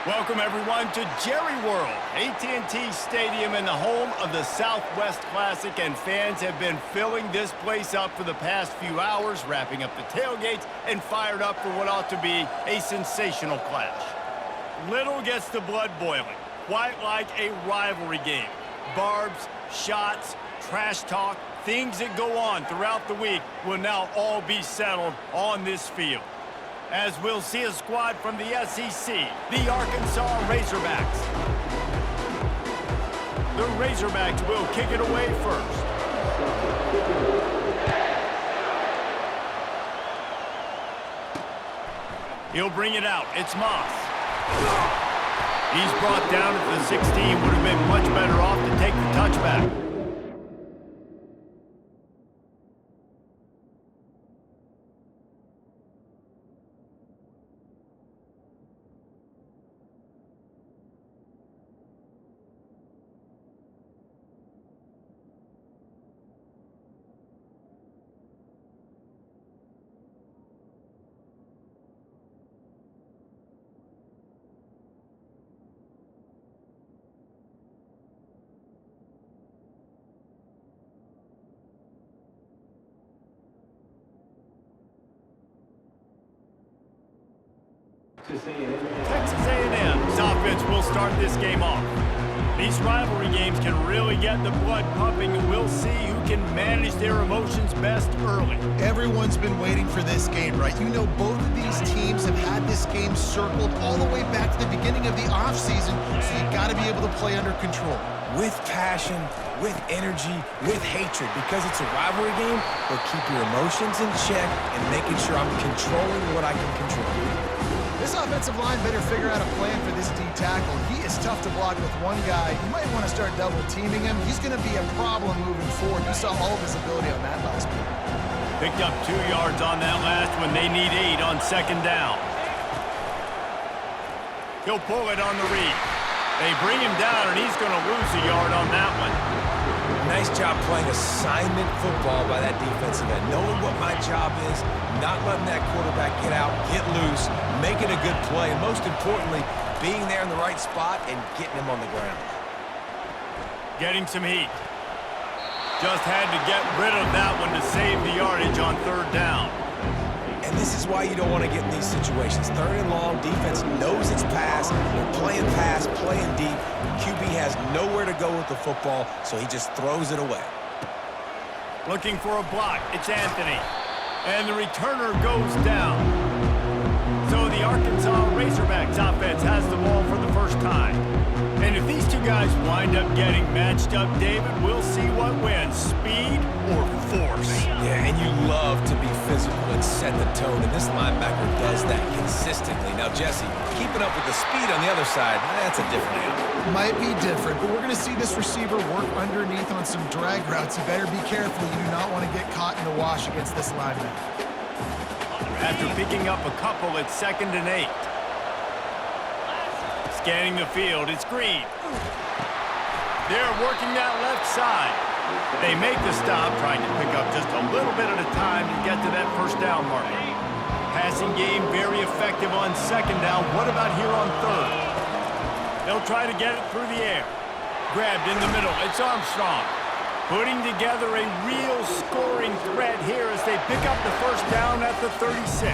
Welcome, everyone, to Jerry World, AT&T Stadium and the home of the Southwest Classic, and fans have been filling this place up for the past few hours, wrapping up the tailgates and fired up for what ought to be a sensational clash. Little gets the blood boiling, quite like a rivalry game. Barbs, shots, trash talk, things that go on throughout the week will now all be settled on this field. As we'll see a squad from the SEC, the Arkansas Razorbacks. The Razorbacks will kick it away first. He'll bring it out. It's Moss. He's brought down at the 16. Would have been much better off to take the touchback. Texas A&M's offense will start this game off. These rivalry games can really get the blood pumping, and we'll see who can manage their emotions best early. Everyone's been waiting for this game, right? You know, both of these teams have had this game circled all the way back to the beginning of the offseason, so you've got to be able to play under control. With passion, with energy, with hatred, because it's a rivalry game, but keep your emotions in check and making sure I'm controlling what I can control. This offensive line better figure out a plan for this D tackle. He is tough to block with one guy. You might want to start double teaming him. He's going to be a problem moving forward. You saw all of his ability on that last play. Picked up 2 yards on that last one. They need 8 on second down. He'll pull it on the read. They bring him down, and he's going to lose a yard on that one. Nice job playing assignment football by that defensive end. Knowing what my job is, not letting that quarterback get out, get loose, making a good play, and most importantly, being there in the right spot and getting him on the ground. Getting some heat. Just had to get rid of that one to save the yardage on third down. And this is why you don't want to get in these situations. Third and long, defense knows it's pass. They're playing pass, playing deep. QB has nowhere to go with the football, so he just throws it away. Looking for a block. It's Anthony. And the returner goes down. So the Arkansas Razorbacks offense has the ball for the first time. And if these two guys wind up getting matched up, David, we'll see what wins, speed or force. Yeah, and you love to be physical and set the tone, and this linebacker does that consistently. Now, Jesse, keeping up with the speed on the other side, that's a different animal. Might be different, but we're going to see this receiver work underneath on some drag routes. You better be careful. You do not want to get caught in the wash against this linebacker. After picking up a couple, it's 2nd and 8. Scanning the field, it's Green. They're working that left side. They make the stop, trying to pick up just a little bit at a time to get to that first down marker. Passing game very effective on second down. What about here on third? They'll try to get it through the air. Grabbed in the middle, it's Armstrong. Putting together a real scoring threat here as they pick up the first down at the 36.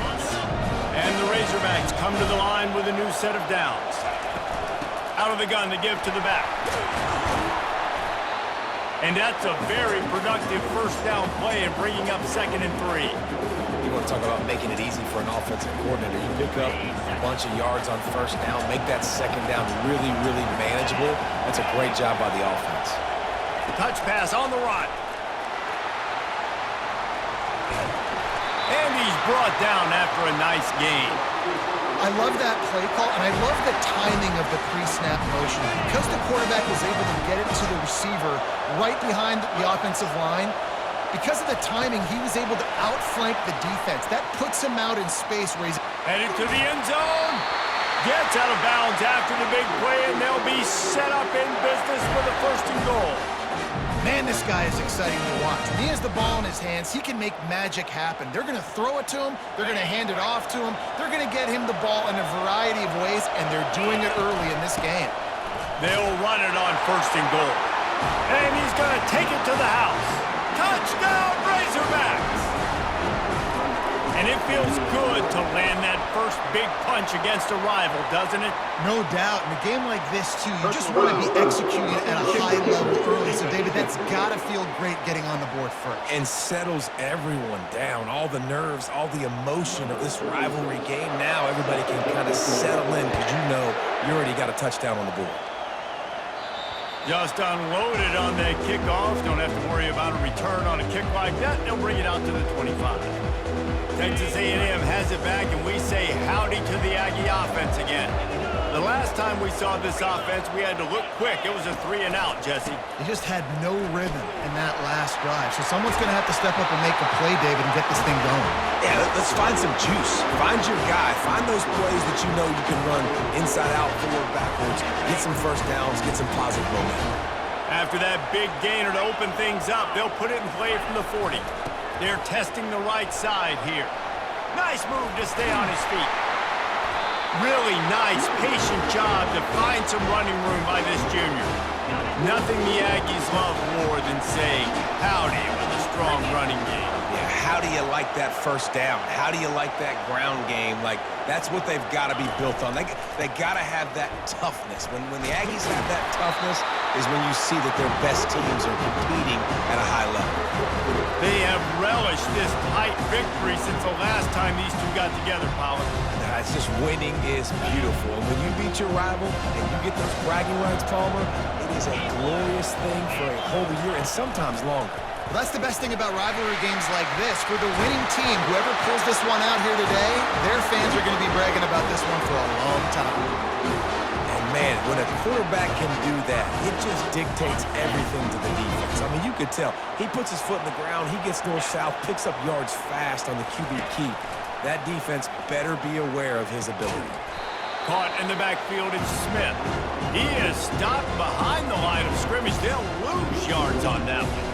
And the Razorbacks come to the line with a new set of downs. Out of the gun to give to the back. And that's a very productive first down play and bringing up 2nd and 3. You want to talk about making it easy for an offensive coordinator. You pick up a bunch of yards on first down, make that second down really, really manageable. That's a great job by the offense. Touch pass on the run. And he's brought down after a nice gain. I love that play call, and I love the timing of the pre-snap motion. Because the quarterback was able to get it to the receiver right behind the offensive line, because of the timing, he was able to outflank the defense. That puts him out in space where he's headed to the end zone. Gets out of bounds after the big play, and they'll be set up in business for the 1st and goal. Man, this guy is exciting to watch. When he has the ball in his hands, he can make magic happen. They're going to throw it to him. They're going to hand it off to him. They're going to get him the ball in a variety of ways, and they're doing it early in this game. They'll run it on 1st and goal. And he's going to take it to the house. Touchdown, Razorbacks! And it feels good to land that first big punch against a rival, doesn't it? No doubt. In a game like this, too, you just want to be executing at a high level early. So, David, that's got to feel great getting on the board first. And settles everyone down. All the nerves, all the emotion of this rivalry game. Now everybody can kind of settle in because you know you already got a touchdown on the board. Just unloaded on that kickoff. Don't have to worry about a return on a kick like that. They'll bring it out to the 25. Texas A&M has it back, and we say howdy to the Aggie offense again. The last time we saw this offense, we had to look quick. It was a 3-and-out, Jesse. They just had no rhythm in that last drive. So someone's going to have to step up and make a play, David, and get this thing going. Yeah, let's find some juice. Find your guy. Find those plays that you know you can run inside out, forward, backwards. Get some first downs. Get some positive momentum. After that big gainer to open things up, they'll put it in play from the 40. They're testing the right side here. Nice move to stay on his feet. Really nice, patient job to find some running room by this junior. Nothing the Aggies love more than saying howdy with a strong running game. Yeah, how do you like that first down? How do you like that ground game? Like, that's what they've got to be built on. They got to have that toughness. When the Aggies have that toughness is when you see that their best teams are competing at a high level. They have relished this tight victory since the last time these two got together, Pollard. It's just winning is beautiful. And when you beat your rival and you get those bragging rights, Palmer, it is a glorious thing for a whole year and sometimes longer. Well, that's the best thing about rivalry games like this. For the winning team, whoever pulls this one out here today, their fans are going to be bragging about this one for a long time. And man, when a quarterback can do that, it just dictates everything to the defense. I mean, you could tell. He puts his foot in the ground, he gets north-south, picks up yards fast on the QB keep. That defense better be aware of his ability. Caught in the backfield, it's Smith. He is stopped behind the line of scrimmage. They'll lose yards on that one.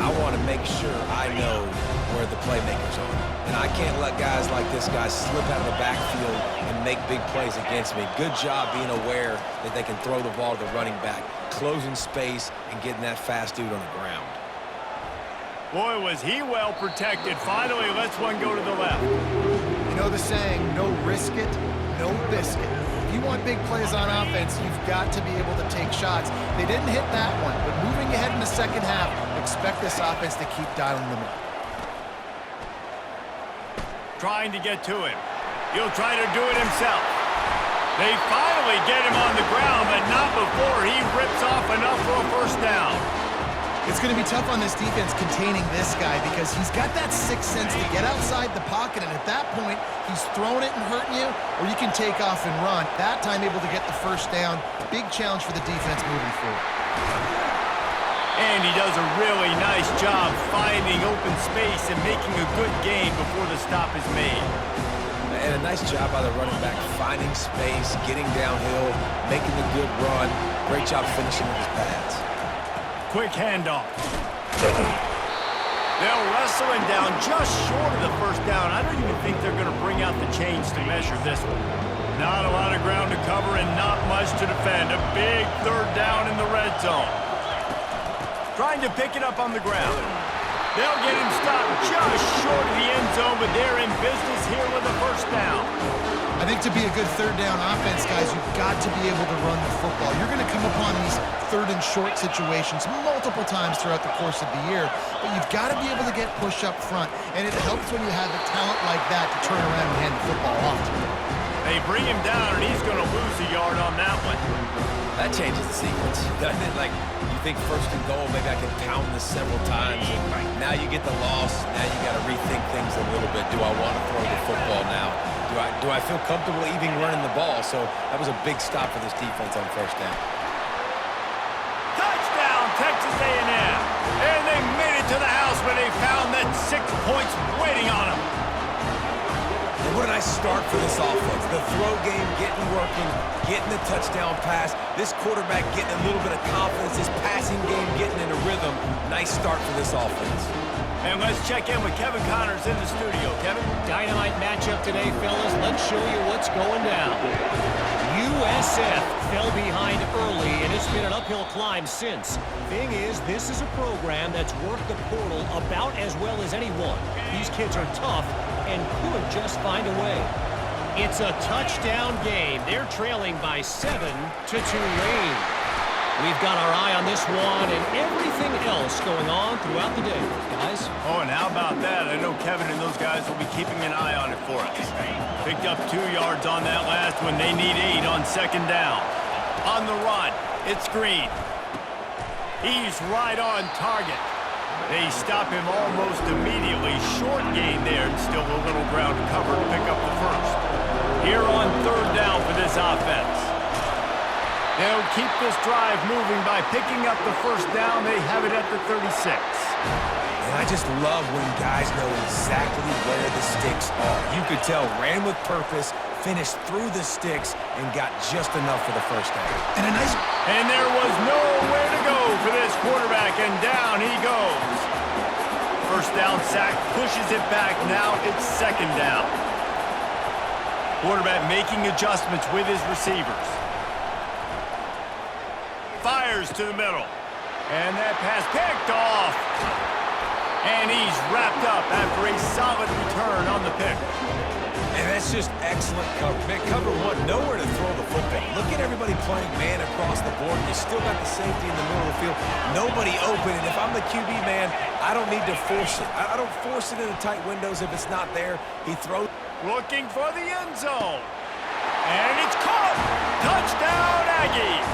I want to make sure I know where the playmakers are. And I can't let guys like this guy slip out of the backfield and make big plays against me. Good job being aware that they can throw the ball to the running back, closing space, and getting that fast dude on the ground. Boy, was he well protected. Finally, lets one go to the left. You know the saying, no risk it, no biscuit. If you want big plays on offense, you've got to be able to take shots. They didn't hit that one, but moving ahead in the second half, expect this offense to keep dialing them in. Trying to get to him. He'll try to do it himself. They finally get him on the ground, but not before he rips off enough for a first down. It's going to be tough on this defense containing this guy because he's got that sixth sense to get outside the pocket, and at that point, he's throwing it and hurting you, or you can take off and run. That time able to get the first down. Big challenge for the defense moving forward. And he does a really nice job finding open space and making a good gain before the stop is made. And a nice job by the running back, finding space, getting downhill, making the good run. Great job finishing with his pads. Quick handoff. They'll wrestle him down just short of the first down. I don't even think they're going to bring out the chains to measure this one. Not a lot of ground to cover and not much to defend. A big third down in the red zone. Trying to pick it up on the ground. They'll get him stopped just short of the end zone, but they're in business here with a first down. I think to be a good third down offense, guys, you've got to be able to run the football. You're going to come upon these third and short situations multiple times throughout the course of the year, but you've got to be able to get push up front, and it helps when you have a talent like that to turn around and hand the football off to him. They bring him down, and he's going to lose a yard on that one. That changes the sequence, doesn't it? Like, you think first and goal, maybe I can pound this several times, and now you get the loss, now you got to rethink things a little bit. Do I want to throw the football now? Do I feel comfortable even running the ball? So that was a big stop for this defense on first down. Touchdown, Texas A&M. And they made it to the house where they found that 6 points waiting on them. And what a nice start for this offense. The throw game getting working, getting the touchdown pass. This quarterback getting a little bit of confidence. This passing game getting in a rhythm. nice start for this offense. And let's check in with Kevin Connors in the studio. Kevin? Dynamite matchup today, fellas. Let's show you what's going down. USF fell behind early, and it's been an uphill climb since. Thing is, this is a program that's worked the portal about as well as anyone. These kids are tough and could just find a way. It's a touchdown game. They're trailing by 7 to Tulane. We've got our eye on this one and everything else going on throughout the day, guys. Oh, and how about that? I know Kevin and those guys will be keeping an eye on it for us. Picked up 2 yards on that last one. They need 8 on second down. On the run, it's Green. He's right on target. They stop him almost immediately. Short gain there, and still a little ground to cover to pick up the first. Here on third down for this offense. They'll keep this drive moving by picking up the first down. They have it at the 36. And I just love when guys know exactly where the sticks are. You could tell ran with purpose, finished through the sticks, and got just enough for the first down. And there was nowhere to go for this quarterback, and down he goes. First down sack, pushes it back. Now it's second down. Quarterback making adjustments with his receivers. Fires to the middle. And that pass picked off. And he's wrapped up after a solid return on the pick. And that's just excellent cover. Man, cover one, nowhere to throw the football. Look at everybody playing man across the board. You still got the safety in the middle of the field. Nobody open. And if I'm the QB man, I don't need to force it. I don't force it into tight windows if it's not there. He throws. Looking for the end zone. And it's caught. Touchdown, Aggies.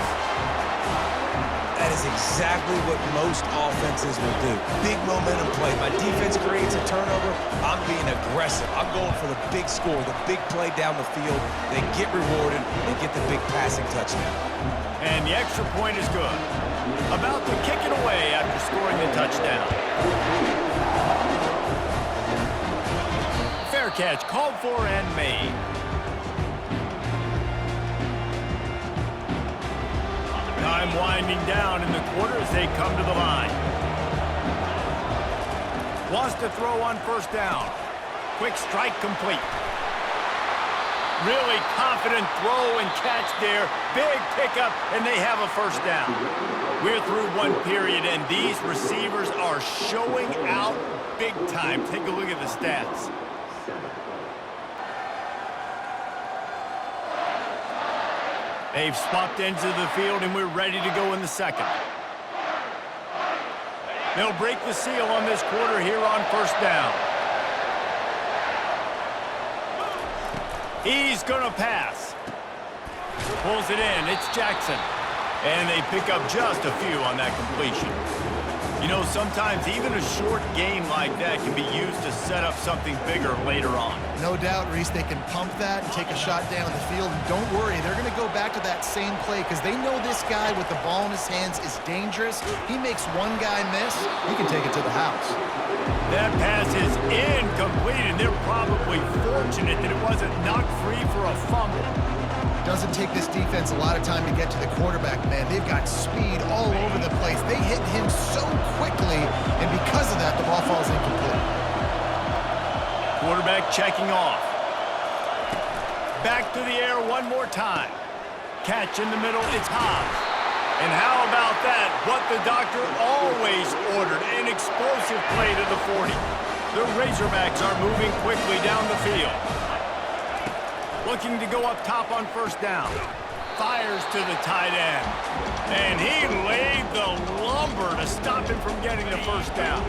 That is exactly what most offenses will do. Big momentum play. My defense creates a turnover. I'm being aggressive. I'm going for the big score, the big play down the field. They get rewarded. They get the big passing touchdown. And the extra point is good. About to kick it away after scoring the touchdown. Fair catch called for and made. Time winding down in the quarter as they come to the line. Wants to throw on first down. Quick strike complete. Really confident throw and catch there. Big pickup, and they have a first down. We're through one period, and these receivers are showing out big time. Take a look at the stats. They've swapped ends of the field, and we're ready to go in the second. They'll break the seal on this quarter here on first down. He's going to pass. Pulls it in. It's Jackson. And they pick up just a few on that completion. You know, sometimes even a short game like that can be used to set up something bigger later on. No doubt, Reese, they can pump that and take a shot down the field. And don't worry, they're going to go back to that same play because they know this guy with the ball in his hands is dangerous. He makes one guy miss, he can take it to the house. That pass is incomplete, and they're probably fortunate that it wasn't knocked free for a fumble. Doesn't take this defense a lot of time to get to the quarterback, man. They've got speed all over the place. They hit him so quickly, and because of that, the ball falls incomplete. Quarterback checking off. Back to the air one more time. Catch in the middle, it's Hobbs. And how about that? What the doctor always ordered, an explosive play to the 40. The Razorbacks are moving quickly down the field. Looking to go up top on first down. Fires to the tight end. And he laid the lumber to stop him from getting the first down.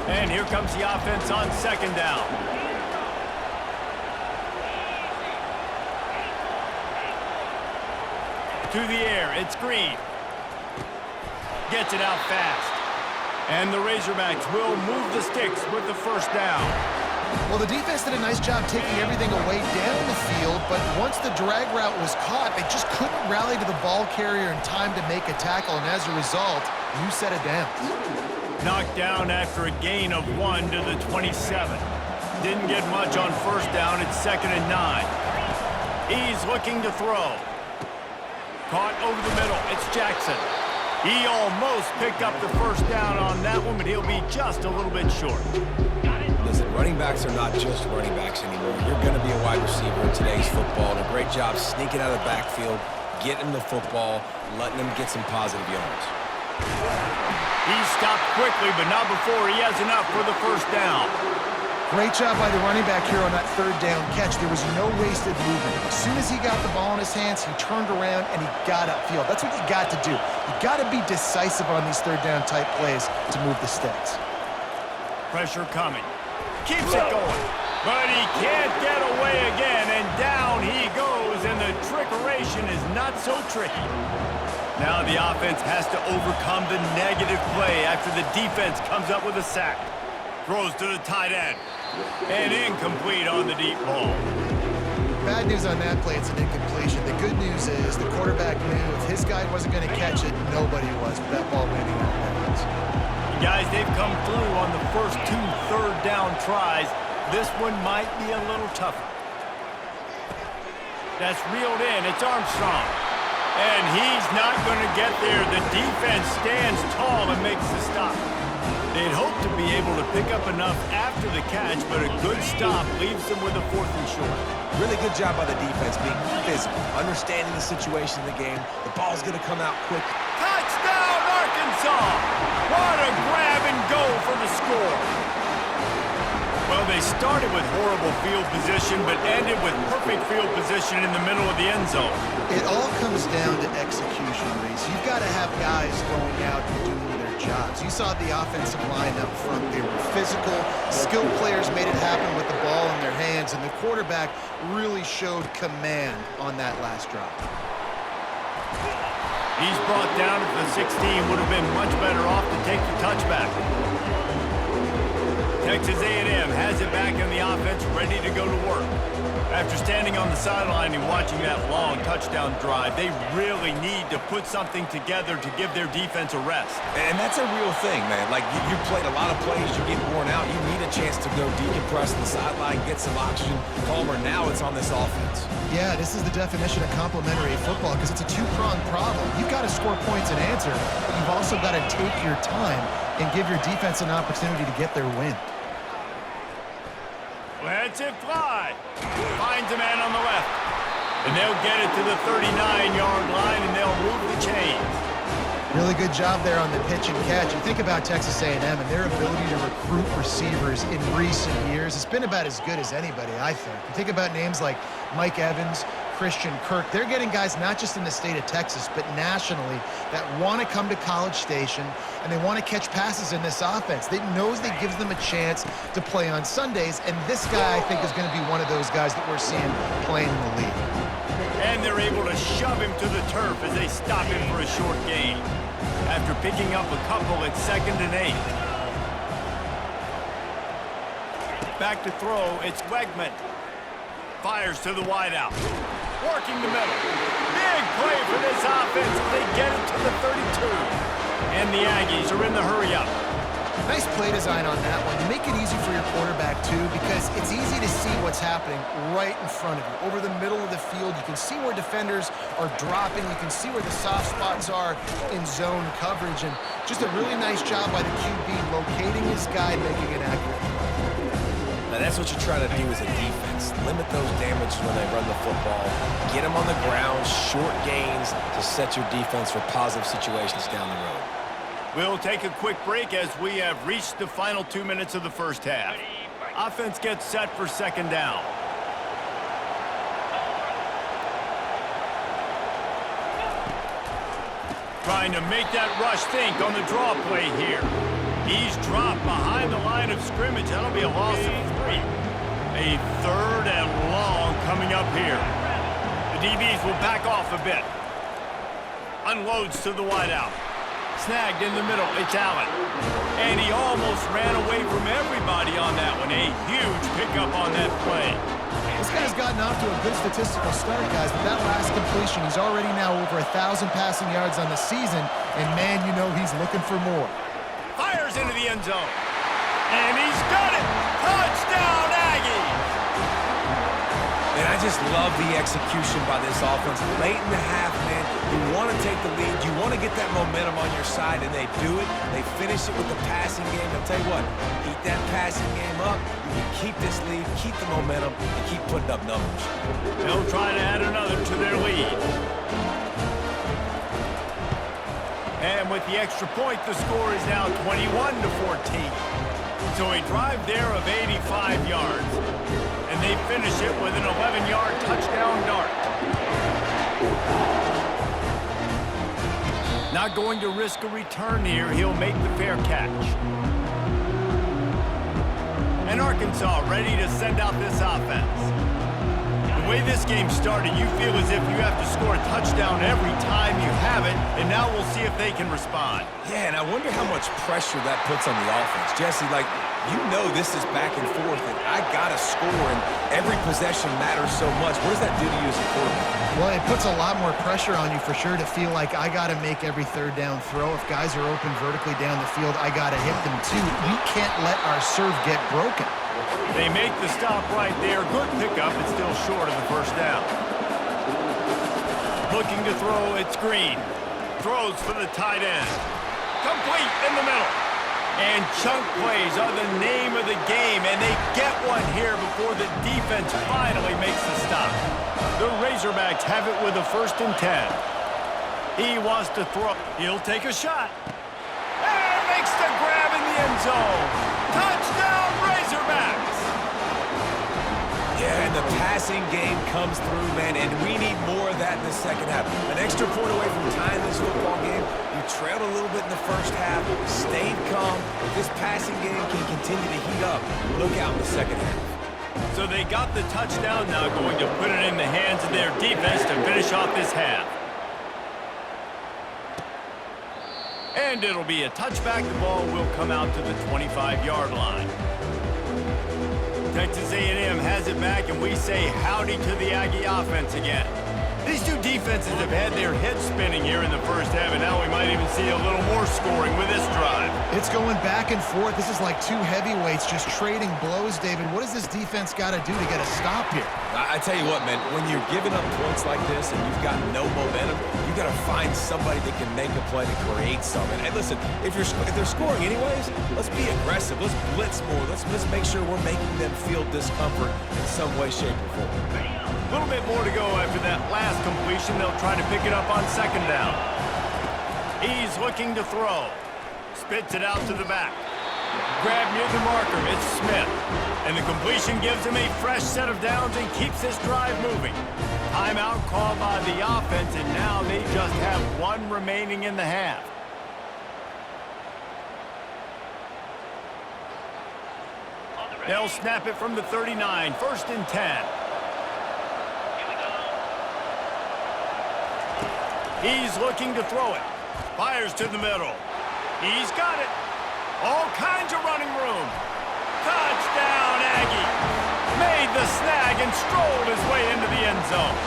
And here comes the offense on second down. To the air, it's Green. Gets it out fast. And the Razorbacks will move the sticks with the first down. Well, the defense did a nice job taking everything away down the field, but once the drag route was caught, they just couldn't rally to the ball carrier in time to make a tackle, and as a result, you set it down. Knocked down after a gain of 1 to the 27. Didn't get much on first down. It's 2nd and 9. He's looking to throw. Caught over the middle. It's Jackson. He almost picked up the first down on that one, but he'll be just a little bit short. Listen, running backs are not just running backs anymore. You're going to be a wide receiver in today's football. And a great job sneaking out of the backfield, getting the football, letting them get some positive yards. He stopped quickly, but not before he has enough for the first down. Great job by the running back here on that third down catch. There was no wasted movement. As soon as he got the ball in his hands, he turned around and he got upfield. That's what you got to do. You got to be decisive on these third down type plays to move the sticks. Pressure coming. Keeps it going. But he can't get away again, and down he goes, and the trickeration is not so tricky. Now the offense has to overcome the negative play after the defense comes up with a sack. Throws to the tight end. And incomplete on the deep ball. Bad news on that play, it's an incompletion. The good news is the quarterback knew if his guy wasn't going to catch it, nobody was with that ball landing out of bounds. Guys, they've come through on the first 2 third down tries. This one might be a little tougher. That's reeled in. It's Armstrong. And he's not going to get there. The defense stands tall and makes the stop. They'd hope to be able to pick up enough after the catch, but a good stop leaves them with a 4th and short. Really good job by the defense being physical, understanding the situation in the game. The ball's going to come out quick. Touchdown, Arkansas! What a grab and go for the score. Well, they started with horrible field position, but ended with perfect field position in the middle of the end zone. It all comes down to execution, Reese. You've got to have guys going out and doing their jobs. You saw the offensive line up front. They were physical. Skilled players made it happen with the ball in their hands, and the quarterback really showed command on that last drive. He's brought down at the 16. Would have been much better off to take the touchback. Texas A&M has it back in the offense, ready to go to work. After standing on the sideline and watching that long touchdown drive, they really need to put something together to give their defense a rest. And that's a real thing, man. Like, you played a lot of plays, you get worn out, you need a chance to go decompress the sideline, get some oxygen. Palmer, now it's on this offense. Yeah, this is the definition of complementary football because it's a two-pronged problem. You've got to score points and answer, but you've also got to take your time and give your defense an opportunity to get their win. Lets it fly. Finds a man on the left. And they'll get it to the 39-yard line, and they'll move the chains. Really good job there on the pitch and catch. You think about Texas A&M and their ability to recruit receivers in recent years. It's been about as good as anybody, I think. You think about names like Mike Evans, Christian Kirk. They're getting guys not just in the state of Texas, but nationally that want to come to College Station and they want to catch passes in this offense. They knows that gives them a chance to play on Sundays, and this guy, I think, is going to be one of those guys that we're seeing playing in the league. And they're able to shove him to the turf as they stop him for a short gain. After picking up a couple, it's 2nd and 8. Back to throw, it's Wegman. Fires to the wideout. Working the middle. Big play for this offense as they get it to the 32. And the Aggies are in the hurry-up. Nice play design on that one. You make it easy for your quarterback, too, because it's easy to see what's happening right in front of you. Over the middle of the field, you can see where defenders are dropping. You can see where the soft spots are in zone coverage. And just a really nice job by the QB locating his guy and making an accurate play. Now, that's what you try to do as a defense. Limit those damages when they run the football. Get them on the ground, short gains to set your defense for positive situations down the road. We'll take a quick break as we have reached the final 2 minutes of the first half. Offense gets set for 2nd down. Trying to make that rush think on the draw play here. He's dropped behind the line of scrimmage. That'll be a loss of 3. A 3rd and long coming up here. The DBs will back off a bit. Unloads to the wideout. Snagged in the middle, it's Allen. And he almost ran away from everybody on that one. A huge pickup on that play. This guy's gotten off to a good statistical start, guys, but that last completion, he's already now over 1,000 passing yards on the season, and man, you know he's looking for more. Fires into the end zone. And he's got it! Touchdown, Aggies! And I just love the execution by this offense. Late in the half, man, You want to take the lead. You want to get that momentum on your side, and they do it. They finish it with the passing game. I'll tell you what, keep that passing game up. You can keep this lead, keep the momentum, and keep putting up numbers. They'll try to add another to their lead. And with the extra point, the score is now 21-14. So a drive there of 85 yards, and they finish it with an 11-yard touchdown dart. Not going to risk a return here. He'll make the fair catch. And Arkansas ready to send out this offense. The way this game started, you feel as if you have to score a touchdown every time you have it, and now we'll see if they can respond. Yeah, and I wonder how much pressure that puts on the offense. Jesse, like, you know this is back and forth, and I got to score, and every possession matters so much. What does that do to you as a quarterback? Well, it puts a lot more pressure on you for sure to feel like I got to make every third down throw. If guys are open vertically down the field, I got to hit them too. We can't let our serve get broken. They make the stop right there. Good pickup. It's still short of the first down. Looking to throw, it's Green. Throws for the tight end. Complete in the middle. And chunk plays are the name of the game, and they get one here before the defense finally makes the stop. The Razorbacks have it with a 1st and 10. He wants to throw. He'll take a shot. And makes the grab in the end zone. Touchdown, Razorbacks! Yeah, and the passing game comes through, man, and we need more of that in the second half. An extra point away from tying this football game. You trailed a little bit in the first half, stayed calm. If this passing game can continue to heat up, look out in the second half. So they got the touchdown, now going to put it in the hands of their defense to finish off this half. And it'll be a touchback. The ball will come out to the 25-yard line. Texas A&M has it back, and we say howdy to the Aggie offense again. These two defenses have had their heads spinning here in the first half, and now we might even see a little more scoring with this drive. It's going back and forth. This is like two heavyweights just trading blows, David. What does this defense got to do to get a stop here? I tell you what, man, when you're giving up points like this and you've got no momentum, you got to find somebody that can make a play to create something. And listen, if they're scoring anyways, let's be aggressive. Let's blitz more. Let's make sure we're making them feel discomfort in some way, shape, or form. A little bit more to go after that last completion. They'll try to pick it up on 2nd down. He's looking to throw. Spits it out to the back. Grab near the marker. It's Smith. And the completion gives him a fresh set of downs and keeps this drive moving. Timeout called by the offense, and now they just have one remaining in the half. They'll snap it from the 39. 1st and 10. He's looking to throw it. Fires to the middle. He's got it. All kinds of running room. Touchdown, Aggie. Made the snag and strolled his way into the end zone.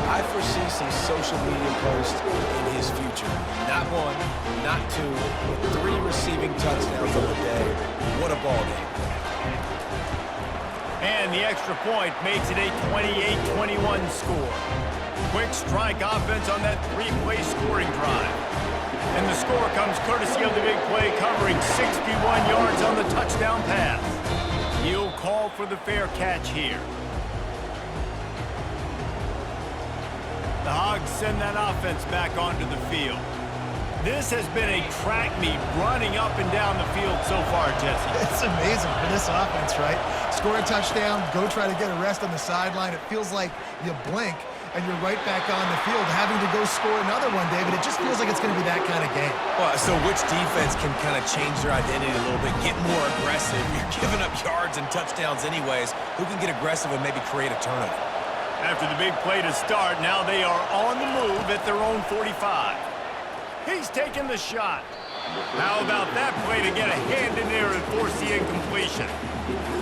I foresee some social media posts in his future. Not one, not two, but 3 receiving touchdowns on the day. What a ball game. And the extra point makes it a 28-21 score. Quick strike offense on that 3-play scoring drive. And the score comes courtesy of the big play, covering 61 yards on the touchdown pass. He'll call for the fair catch here. The Hogs send that offense back onto the field. This has been a track meet running up and down the field so far, Jesse. It's amazing for this offense, right? Score a touchdown, go try to get a rest on the sideline. It feels like you blink and you're right back on the field having to go score another one, David. It just feels like it's going to be that kind of game. Well, so which defense can kind of change their identity a little bit, get more aggressive? You're giving up yards and touchdowns anyways. Who can get aggressive and maybe create a turnover? After the big play to start, now they are on the move at their own 45. He's taking the shot. How about that play to get a hand in there and force the incompletion?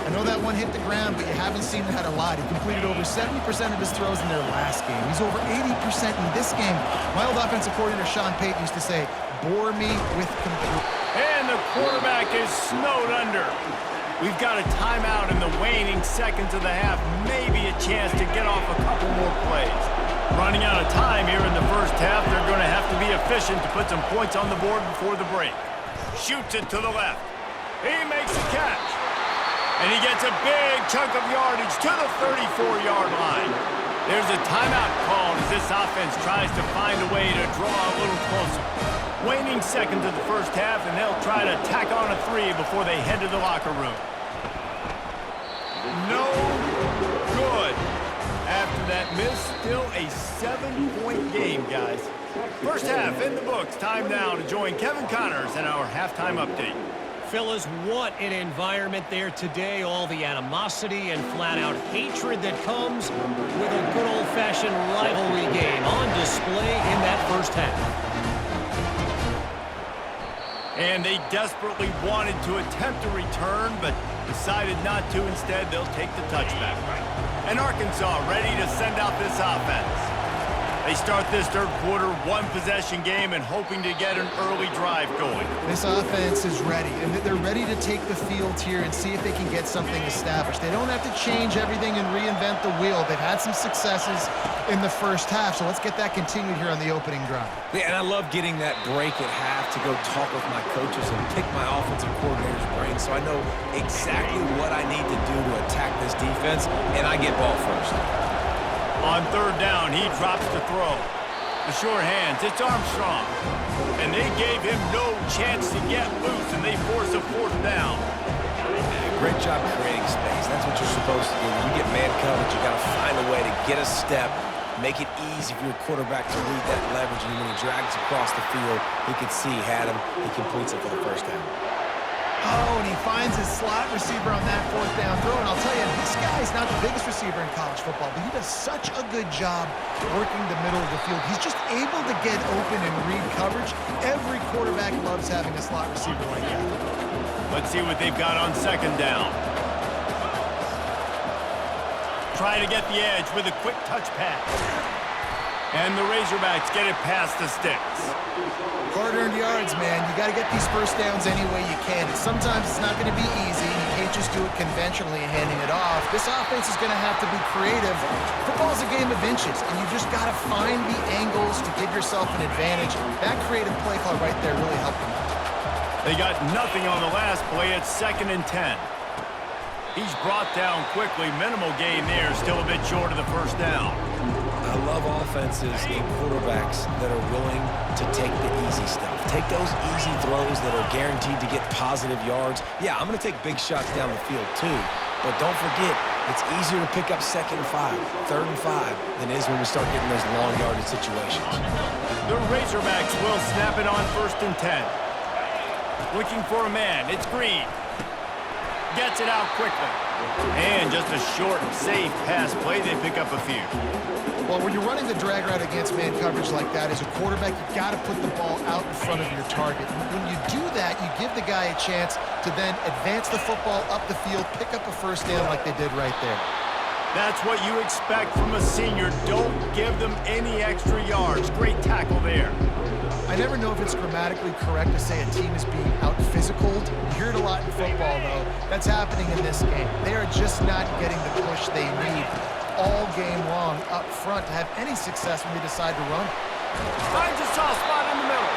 I know that one hit the ground, but you haven't seen that a lot. He completed over 70% of his throws in their last game. He's over 80% in this game. My old offensive coordinator, Sean Payton, used to say, bore me with complete. And the quarterback is snowed under. We've got a timeout in the waning seconds of the half. Maybe a chance to get off a couple more plays. Running out of time here in the first half. They're going to have to be efficient to put some points on the board before the break. Shoots it to the left. He makes the catch. And he gets a big chunk of yardage to the 34-yard line. There's a timeout called as this offense tries to find a way to draw a little closer. Waning seconds of the first half, and they'll try to tack on a 3 before they head to the locker room. No good. After that miss, still a 7-point game, guys. First half in the books. Time now to join Kevin Connors in our halftime update. Fellas, what an environment there today. All the animosity and flat-out hatred that comes with a good old-fashioned rivalry game on display in that first half. And they desperately wanted to attempt a return, but decided not to. Instead, they'll take the touchback. And Arkansas ready to send out this offense. They start this third quarter, one-possession game, and hoping to get an early drive going. This offense is ready, and they're ready to take the field here and see if they can get something established. They don't have to change everything and reinvent the wheel. They've had some successes in the first half, so let's get that continued here on the opening drive. Yeah, and I love getting that break at half to go talk with my coaches and pick my offensive coordinator's brain so I know exactly what I need to do to attack this defense, and I get ball first. On third down, he drops the throw. The short hands, it's Armstrong. And they gave him no chance to get loose, and they force a fourth down. Great job creating space. That's what you're supposed to do. When you get man coverage, you got to find a way to get a step, make it easy for your quarterback to read that leverage, and when he drags across the field, he can see he had him. He completes it for the first down. Oh, and he finds his slot receiver on that fourth down throw. And I'll tell you, this guy is not the biggest receiver in college football, but he does such a good job working the middle of the field. He's just able to get open and read coverage. Every quarterback loves having a slot receiver like that. Let's see what they've got on second down. Try to get the edge with a quick touch pass. And the Razorbacks get it past the sticks. Hard-earned yards, man. You got to get these first downs any way you can. And sometimes it's not going to be easy. You can't just do it conventionally handing it off. This offense is going to have to be creative. Football's a game of inches, and you just got to find the angles to give yourself an advantage. That creative play call right there really helped them out. They got nothing on the last play. It's 2nd and 10. He's brought down quickly. Minimal gain there. Still a bit short of the first down. I love offenses and quarterbacks that are willing to take the easy stuff. Take those easy throws that are guaranteed to get positive yards. Yeah, I'm going to take big shots down the field too. But don't forget, it's easier to pick up 2nd and 5, 3rd and 5 than it is when we start getting those long yardage situations. The Razorbacks will snap it on 1st and 10. Looking for a man. It's Green. Gets it out quickly. And just a short, safe pass play. They pick up a few. Well, when you're running the drag route against man coverage like that, as a quarterback, you got to put the ball out in front of your target. When you do that, you give the guy a chance to then advance the football up the field, pick up a first down like they did right there. That's what you expect from a senior. Don't give them any extra yards. Great tackle there. I never know if it's grammatically correct to say a team is being out-physicaled. You hear it a lot in football, though. That's happening in this game. They are just not getting the push they need all game long up front to have any success when they decide to run. Finds a soft spot in the middle.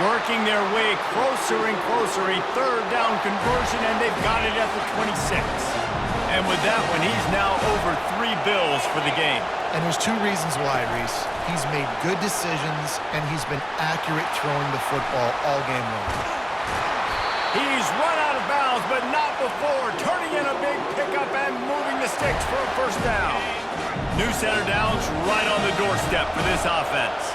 Working their way closer and closer. A 3rd down conversion, and they've got it at the 26. And with that one, he's now over 3 bills for the game. And there's 2 reasons why, Reese. He's made good decisions, and he's been accurate throwing the football all game long. He's run out of bounds, but not before. Turning in a big pickup and moving the sticks for a first down. New center downs right on the doorstep for this offense.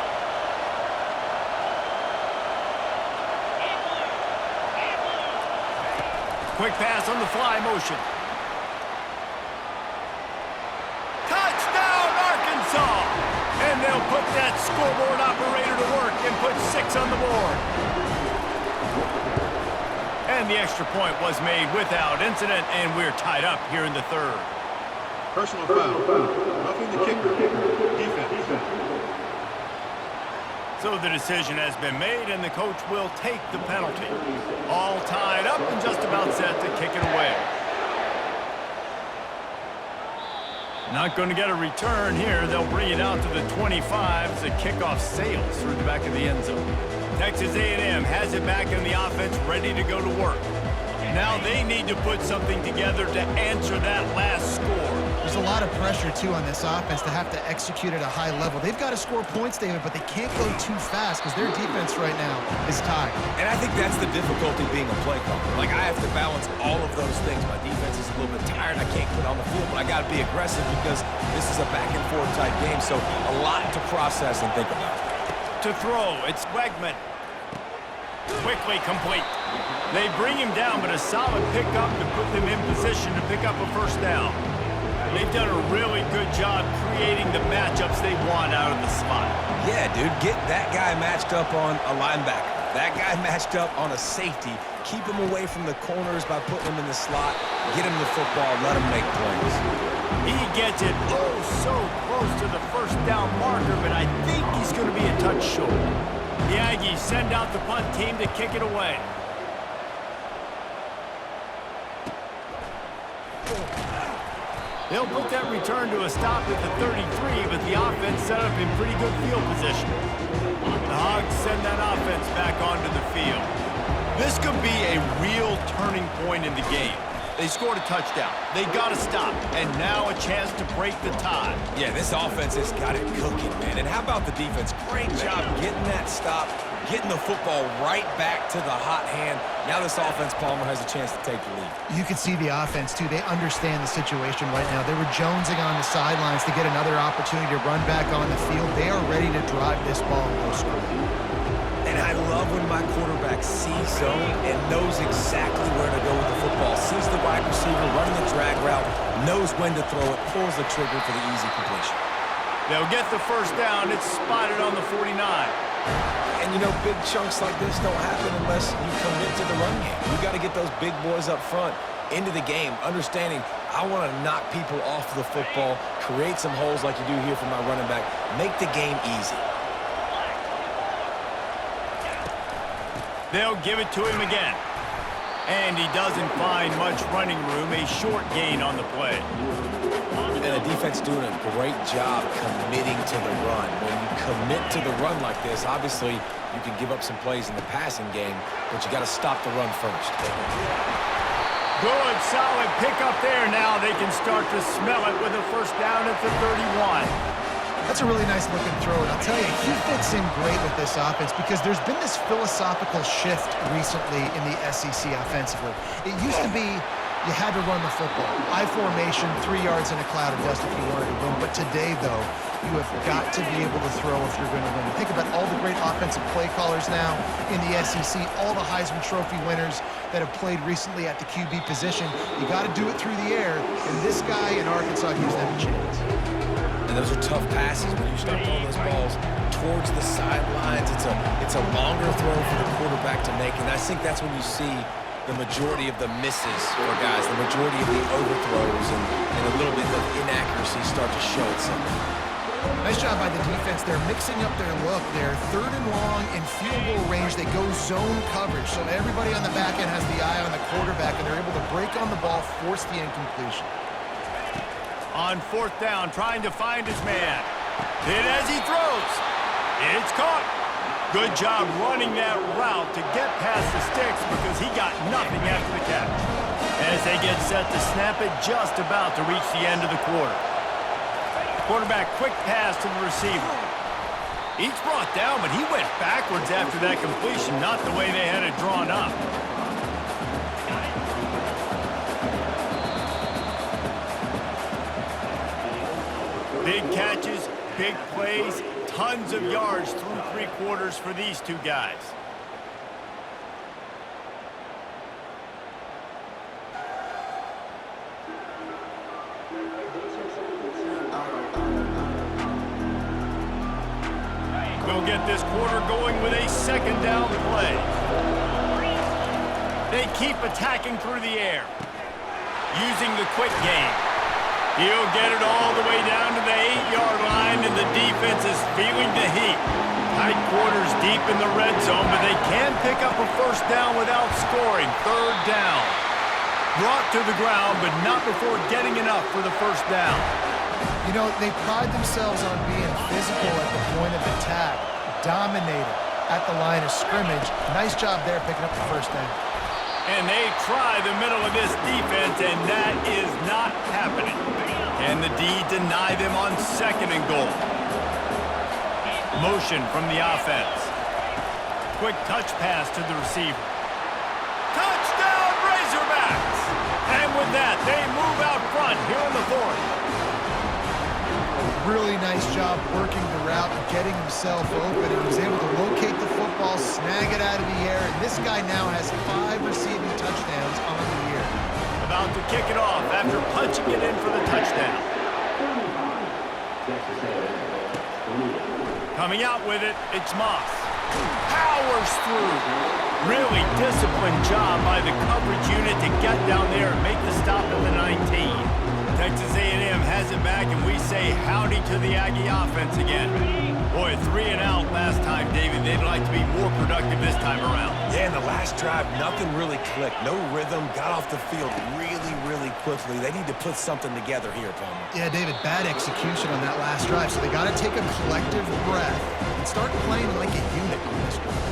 Quick pass on the fly motion. Touchdown, that scoreboard operator to work and put 6 on the board. And the extra point was made without incident, and we're tied up here in the third. Personal foul. Roughing the kicker. Defense. So the decision has been made, and the coach will take the penalty. All tied up and just about set to kick it away. Not going to get a return here. They'll bring it out to the 25 as the kickoff sails through the back of the end zone. Texas A&M has it back in the offense, ready to go to work. Now they need to put something together to answer that last score. There's a lot of pressure, too, on this offense to have to execute at a high level. They've got to score points, David, but they can't go too fast because their defense right now is tied. And I think that's the difficulty being a play caller. Like, I have to balance all of those things. My defense is a little bit tired. I can't put on the field, but I got to be aggressive because this is a back-and-forth type game, so a lot to process and think about. To throw, it's Wegman. Quickly complete. They bring him down, but a solid pickup to put them in position to pick up a first down. They've done a really good job creating the matchups they want out of the slot. Yeah, dude, get that guy matched up on a linebacker. That guy matched up on a safety. Keep him away from the corners by putting him in the slot. Get him the football, let him make plays. He gets it so close to the first down marker, but I think he's going to be a touch short. The Aggies send out the punt team to kick it away. They'll put that return to a stop at the 33, but the offense set up in pretty good field position. The Hogs send that offense back onto the field. This could be a real turning point in the game. They scored a touchdown. They got to stop, and now a chance to break the tie. Yeah, this offense has got it cooking, man. And how about the defense? Great job getting that stop, getting the football right back to the hot hand. Now this offense, Palmer, has a chance to take the lead. You can see the offense, too. They understand the situation right now. They were jonesing on the sidelines to get another opportunity to run back on the field. They are ready to drive this ball and go score. And I love when my quarterback sees zone and knows exactly where to go with the football. Sees the wide receiver running the drag route, knows when to throw it, pulls the trigger for the easy completion. They'll get the first down. It's spotted on the 49. And, you know, big chunks like this don't happen unless you commit to the run game. You got to get those big boys up front into the game, understanding I want to knock people off the football, create some holes like you do here for my running back, make the game easy. They'll give it to him again. And he doesn't find much running room, a short gain on the play. And the defense doing a great job committing to the run. When you commit to the run like this, obviously you can give up some plays in the passing game, but you got to stop the run first. Good, solid pickup there. Now they can start to smell it with a first down at the 31. That's a really nice looking throw, and I'll tell you, he fits in great with this offense because there's been this philosophical shift recently in the SEC offensively. It used to be you had to run the football. I formation, 3 yards in a cloud of dust if you wanted to win. But today, though, you have got to be able to throw if you're going to win. Think about all the great offensive play callers now in the SEC, all the Heisman Trophy winners that have played recently at the QB position. You got to do it through the air, and this guy in Arkansas gives them a chance. And those are tough passes when you start throwing those balls towards the sidelines. It's a longer throw for the quarterback to make, and I think that's when you see the majority of the misses for guys, the majority of the overthrows and a little bit of inaccuracy start to show itself. Nice job by the defense. They're mixing up their look. They're 3rd and long in field goal range. They go zone coverage, so everybody on the back end has the eye on the quarterback, and they're able to break on the ball, force the incompletion. On 4th down, trying to find his man. Hit as he throws. It's caught. Good job running that route to get past the sticks because he got nothing after the catch. As they get set to snap it, just about to reach the end of the quarter. Quarterback quick pass to the receiver. He's brought down, but he went backwards after that completion, not the way they had it drawn up. Big catches, big plays, tons of yards through 3 quarters for these two guys. will get this quarter going with a second down play. They keep attacking through the air, using the quick game. He'll get it all the way down to the 8-yard line, and the defense is feeling the heat. Tight quarters deep in the red zone, but they can pick up a first down without scoring. Third down. Brought to the ground, but not before getting enough for the first down. You know, they pride themselves on being physical at the point of attack, dominated at the line of scrimmage. Nice job there picking up the first down. And they try the middle of this defense, and that is not happening. Can the D deny them on second and goal? Motion from the offense. Quick touch pass to the receiver. Touchdown, Razorbacks! And with that, they move out front here in the fourth. Really nice job working the route and getting himself open. He was able to locate the football, snag it out of the air, and this guy now has 5 receiving touchdowns on the year. About to kick it off after punching it in for the touchdown. Coming out with it, it's Moss. Powers through. Really disciplined job by the coverage unit to get down there and make the stop at the 19. Texas A&M has it back, and we say howdy to the Aggie offense again. Boy, 3 and out last time, David. They'd like to be more productive this time around. Yeah, in the last drive, nothing really clicked. No rhythm, got off the field really quickly. They need to put something together here, Palmer. Yeah, David, bad execution on that last drive, so they got to take a collective breath and start playing like a unit on this drive.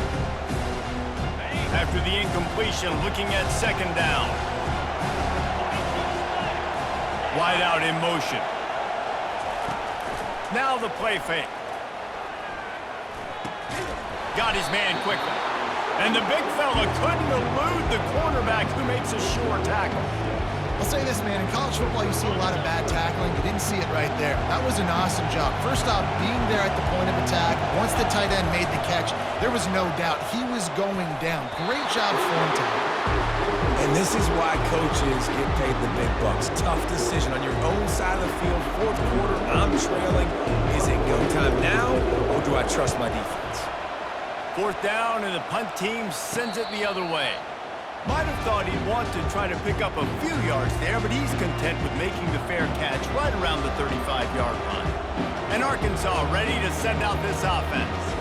After the incompletion, looking at second down. Wide out in motion. Now the play fake. Got his man quickly. And the big fella couldn't elude the cornerback who makes a sure tackle. I'll say this, man, in college football you see a lot of bad tackling. You didn't see it right there. That was an awesome job. First off, being there at the point of attack. Once the tight end made the catch, there was no doubt he was going down. Great job for him to. And this is why coaches get paid the big bucks. Tough decision on your own side of the field. Fourth quarter, I'm trailing. Is it go time now, or do I trust my defense? Fourth down, and the punt team sends it the other way. Might have thought he'd want to try to pick up a few yards there, but he's content with making the fair catch right around the 35-yard line. And Arkansas ready to send out this offense.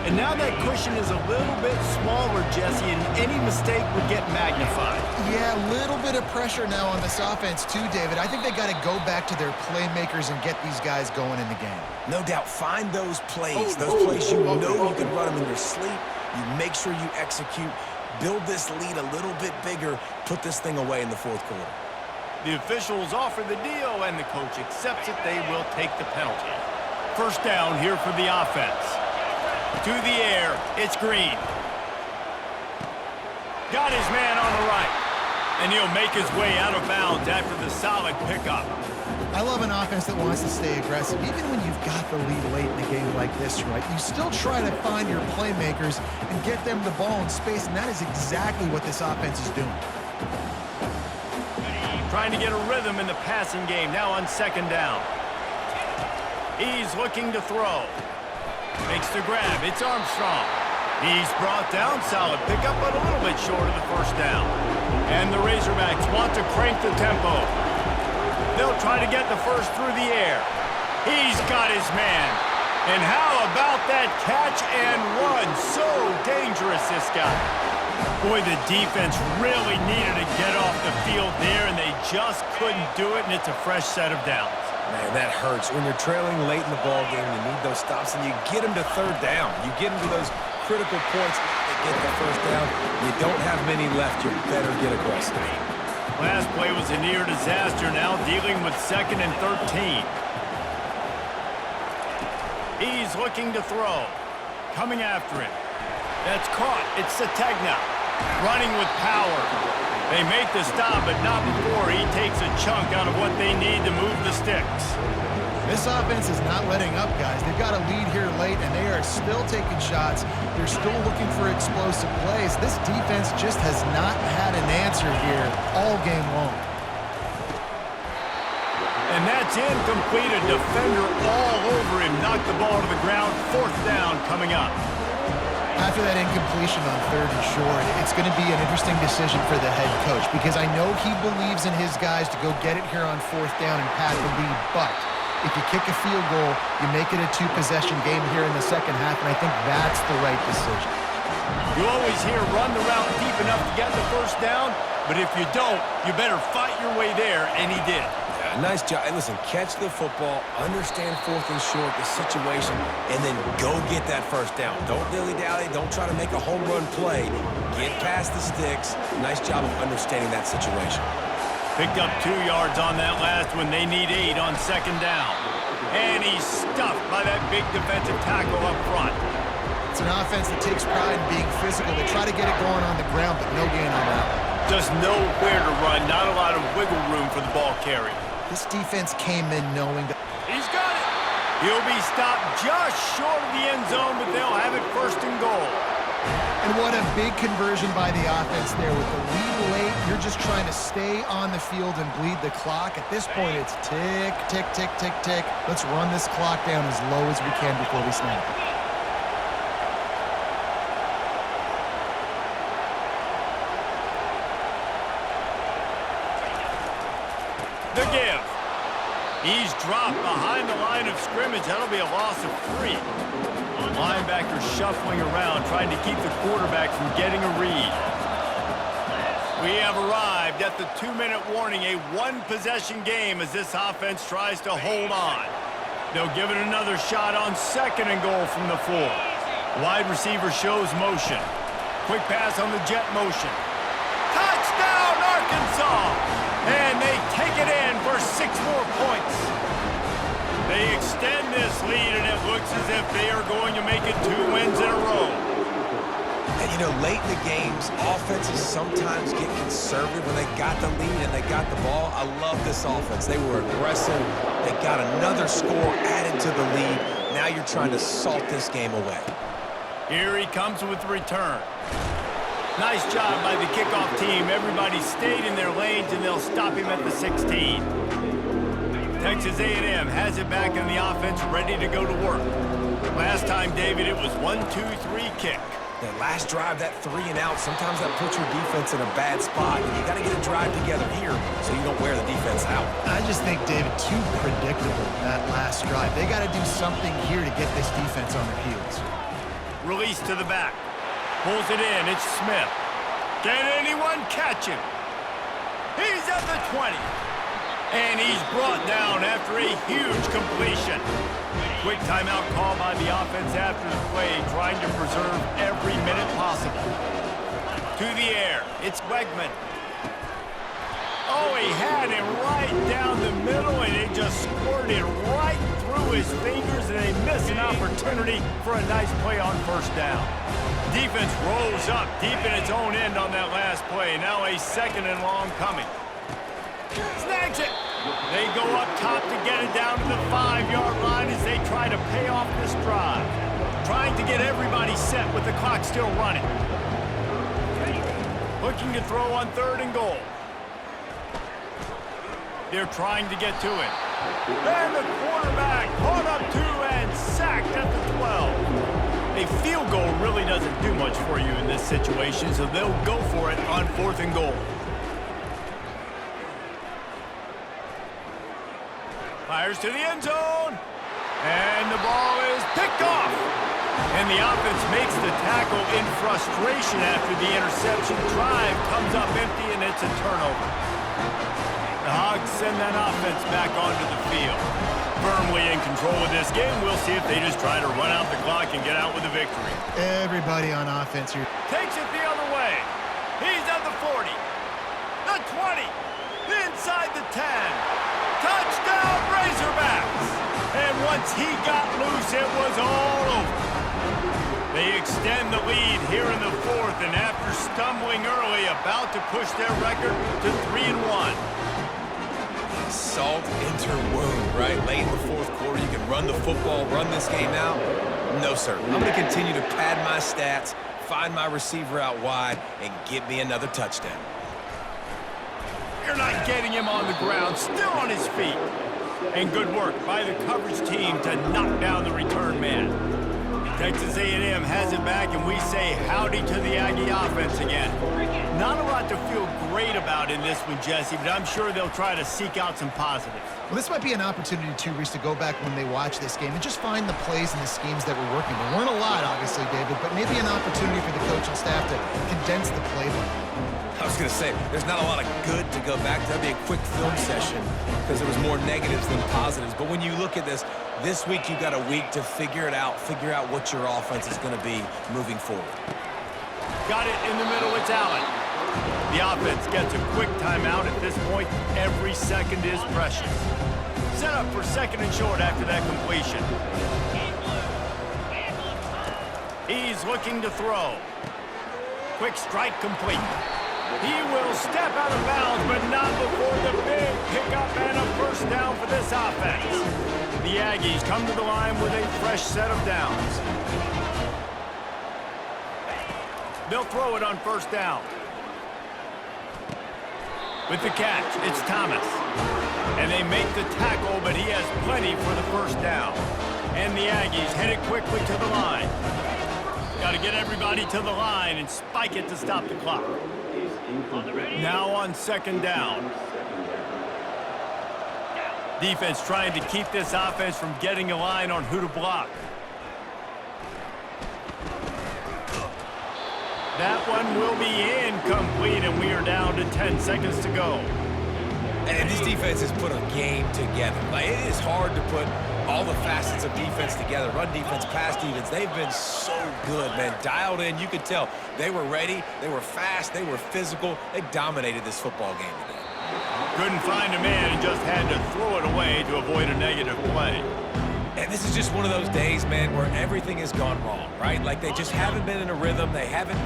And now that cushion is a little bit smaller, Jesse, and any mistake would get magnified. Yeah, a little bit of pressure now on this offense too, David. I think they got to go back to their playmakers and get these guys going in the game. No doubt, find those plays you know you can run them in your sleep. You make sure you execute. Build this lead a little bit bigger. Put this thing away in the fourth quarter. The officials offer the deal, and the coach accepts it. They will take the penalty. First down here for the offense. To the air, it's Green. Got his man on the right. And he'll make his way out of bounds after the solid pickup. I love an offense that wants to stay aggressive. Even when you've got the lead late in a game like this, right, you still try to find your playmakers and get them the ball in space, and that is exactly what this offense is doing. Trying to get a rhythm in the passing game, now on second down. He's looking to throw. Makes the grab, it's Armstrong. He's brought down, solid pickup, but a little bit short of the first down. And the Razorbacks want to crank the tempo. They'll try to get the first through the air. He's got his man. And how about that catch and run? So dangerous, this guy. Boy, the defense really needed to get off the field there, and they just couldn't do it, and it's a fresh set of downs. Man, that hurts. When you're trailing late in the ball game, you need those stops, and you get them to third down. You get them to those critical points to get the first down. You don't have many left. You better get aggressive. Last play was a near disaster, now dealing with 2nd and 13. He's looking to throw. Coming after him. That's caught. It's Sategna. Running with power. They make the stop, but not before he takes a chunk out of what they need to move the sticks. This offense is not letting up, guys. They've got a lead here late, and they are still taking shots. They're still looking for explosive plays. This defense just has not had an answer here all game long. And that's incomplete. A defender all over him. Knocked the ball to the ground. 4th down coming up. After that incompletion on 3rd and short, it's going to be an interesting decision for the head coach because I know he believes in his guys to go get it here on 4th down and pad the lead, but if you kick a field goal, you make it a 2-possession game here in the second half, and I think that's the right decision. You always hear run the route deep enough to get the 1st down, but if you don't, you better fight your way there, and he did. Yeah, nice job. And listen, catch the football, understand 4th and short, the situation, and then go get that 1st down. Don't dilly-dally. Don't try to make a home run play. Get past the sticks. Nice job of understanding that situation. Picked up 2 yards on that last one. They need 8 on 2nd down. And he's stuffed by that big defensive tackle up front. It's an offense that takes pride in being physical. They try to get it going on the ground, but no gain on that one. Just nowhere to run. Not a lot of wiggle room for the ball carrier. This defense came in knowing that He's got it. He'll be stopped just short of the end zone, but they'll have it 1st and goal. And what a big conversion by the offense there. With the lead late, you're just trying to stay on the field and bleed the clock. At this point, it's tick, tick, tick, tick, tick. Let's run this clock down as low as we can before we snap it. The give. He's dropped behind the line of scrimmage. That'll be a loss of 3. Linebacker shuffling around, trying to keep the quarterback from getting a read. We have arrived at the 2-minute warning, a 1-possession game as this offense tries to hold on. They'll give it another shot on 2nd and goal from the 4. Wide receiver shows motion. Quick pass on the jet motion. Touchdown, Arkansas! And they take it in for 6 more points. They extend this lead, and it looks as if they are going to make it 2 wins in a row. And, you know, late in the games, offenses sometimes get conservative when they got the lead and they got the ball. I love this offense. They were aggressive. They got another score added to the lead. Now you're trying to salt this game away. Here he comes with the return. Nice job by the kickoff team. Everybody stayed in their lanes, and they'll stop him at the 16. Texas A&M has it back in the offense, ready to go to work. Last time, David, it was 1-2-3 kick. That last drive, that 3 and out, sometimes that puts your defense in a bad spot. And you got to get a drive together here so you don't wear the defense out. I just think, David, too predictable, that last drive. They got to do something here to get this defense on their heels. Release to the back. Pulls it in. It's Smith. Can anyone catch him? He's at the 20. And he's brought down after a huge completion. Quick timeout call by the offense after the play, trying to preserve every minute possible. To the air. It's Wegman. Oh, he had him right down the middle, and it just squirted right through his fingers, and they miss an opportunity for a nice play on 1st down. Defense rolls up deep in its own end on that last play. Now a 2nd and long coming. Snags it. They go up top to get it down to the 5-yard line as they try to pay off this drive. Trying to get everybody set with the clock still running. Looking to throw on 3rd and goal. They're trying to get to it. And the quarterback caught up to and sacked at the 12. A field goal really doesn't do much for you in this situation, so they'll go for it on 4th and goal. Fires to the end zone. And the ball is picked off. And the offense makes the tackle in frustration after the interception. Drive comes up empty, and it's a turnover. The Hogs send that offense back onto the field. Firmly in control of this game. We'll see if they just try to run out the clock and get out with a victory. Everybody on offense here. Takes it the other way. He's at the 40. The 20. Inside the 10. Touchdown, Razorbacks! And once he got loose, it was all over. They extend the lead here in the 4th, and after stumbling early, about to push their record to 3-1. Salt into wound, right? Late in the 4th quarter, you can run the football, run this game out. No, sir. I'm going to continue to pad my stats, find my receiver out wide, and get me another touchdown. You're not getting him on the ground, still on his feet. And good work by the coverage team to knock down the return man. Texas A&M has it back, and we say howdy to the Aggie offense again. Not a lot to feel great about in this one, Jesse, but I'm sure they'll try to seek out some positives. Well, this might be an opportunity, too, Reese, to go back when they watch this game and just find the plays and the schemes that were working. There weren't a lot, obviously, David, but maybe an opportunity for the coaching staff to condense the playbook. I was going to say, there's not a lot of good to go back to. That'd be a quick film session because there was more negatives than positives. But when you look at this week you've got a week to figure out what your offense is going to be moving forward. Got it in the middle, it's Allen. The offense gets a quick timeout. At this point, every second is precious. Set up for second and short after that completion. He's looking to throw. Quick strike complete. He will step out of bounds, but not before the big pickup and a first down for this offense. The Aggies come to the line with a fresh set of downs. They'll throw it on first down. With the catch, it's Thomas. And they make the tackle, but he has plenty for the first down. And the Aggies headed quickly to the line. Got to get everybody to the line and spike it to stop the clock. Now on second down. Defense trying to keep this offense from getting a line on who to block. That one will be incomplete, and we are down to 10 seconds to go. And this defense has put a game together. Like, it is hard to put all the facets of defense together. Run defense, pass defense. They've been so good, man. Dialed in. You could tell they were ready. They were fast. They were physical. They dominated this football game today. Couldn't find a man and just had to throw it away to avoid a negative play. And this is just one of those days, man, where everything has gone wrong, right? Like they just haven't been in a rhythm. They haven't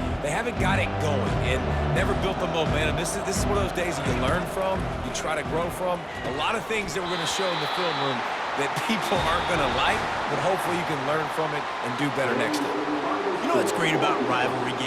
got it going and never built the momentum. This is one of those days that you learn from, you try to grow from. A lot of things that we're going to show in the film room that people aren't going to like, but hopefully you can learn from it and do better next time. You know what's great about rivalry games?